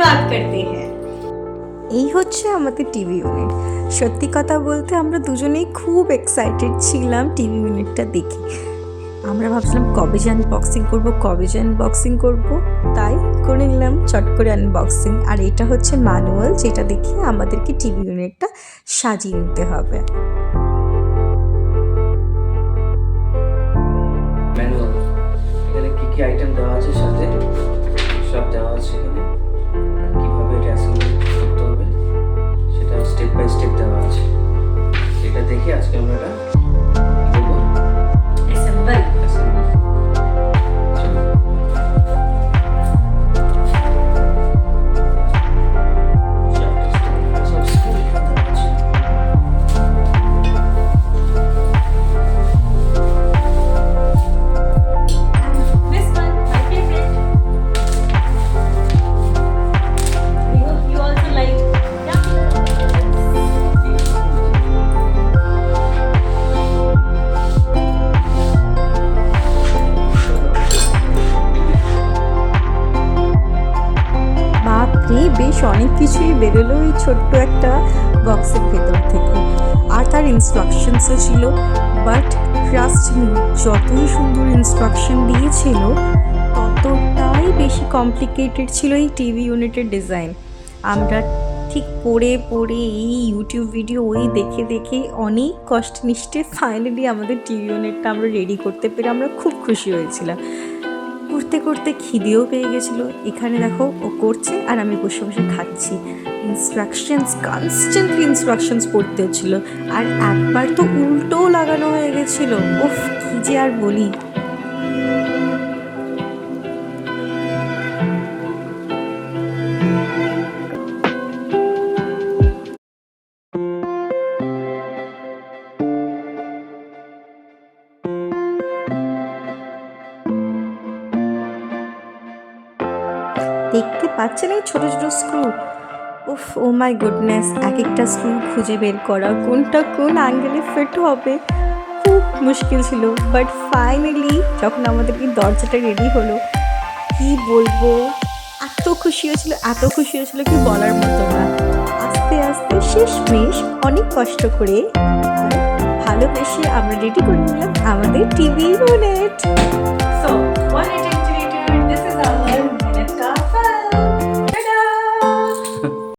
शुरुआत करते हैं। এই হচ্ছে আমাদের টিভি ইউনিট। সত্যি কথা বলতে আমরা দুজনেই খুব এক্সাইটেড ছিলাম টিভি ইউনিটটা দেখে। আমরা ভাবছিলাম কবে যে আনবক্সিং করব, তাই করে নিলাম চট করে আনবক্সিং। আর এটা হচ্ছে ম্যানুয়াল, যেটা দেখে আমাদেরকে টিভি ইউনিটটা সাজিয়ে নিতে হবে। ম্যানুয়াল, এখানে কি কি আইটেম দেওয়া আছে, সাথে সব দেওয়া আছে এখানে, আর কিভাবে এটা অ্যাসেম্বল করতে হবে সেটা স্টেপ বাই স্টেপ দেওয়া আছে। এটা দেখে আজকে আমরা এটা করব, assemble. This one, my favorite. You also like? Yeah. বাপরে, বেশ অনেক কিছুই বেরোলো এই ছোট্ট একটা বক্সের ভেতর থেকে। আর তার ইনস্ট্রাকশনসও ছিল, বাট ট্রাস্ট মি, যতই সুন্দর ইনস্ট্রাকশন দিয়েছিল ততটাই বেশি কমপ্লিকেটেড ছিল এই টিভি ইউনিটের ডিজাইন। আমরা ঠিক পড়ে এই ইউটিউব ভিডিও দেখে অনেক কষ্ট নিষ্টে ফাইনালি আমাদের টিভি ইউনিটটা আমরা রেডি করতে পেরে আমরা খুব খুশি হয়েছিলাম। করতে খিদেও পেয়ে গেছিলো। এখানে দেখো ও করছে আর আমি বসে বসে খাচ্ছি। কনস্ট্যান্টলি ইনস্ট্রাকশনস পড়তে হচ্ছিল, আর একবার তো উল্টোও লাগানো হয়ে গেছিলো। উফ, কি যে আর বলি। দেখতে পাচ্ছেন এই ছোট ছোট স্ক্রু? উফ, ও মাই গুডনেস, এক একটা স্ক্রু খুঁজে বের করা কোনটা কোন অ্যাঙ্গেলে ফিট হবে খুব মুশকিল ছিল। বাট ফাইনালি যখন আমাদের এই দরজাটা রেডি হলো, কি বলবো, এত খুশি হয়েছিল কি বলার মতো না। আস্তে শেষমেশ অনেক কষ্ট করে ভালোবেসে আমরা রেডি করে নিলাম আমাদের টিভি ইউনিট।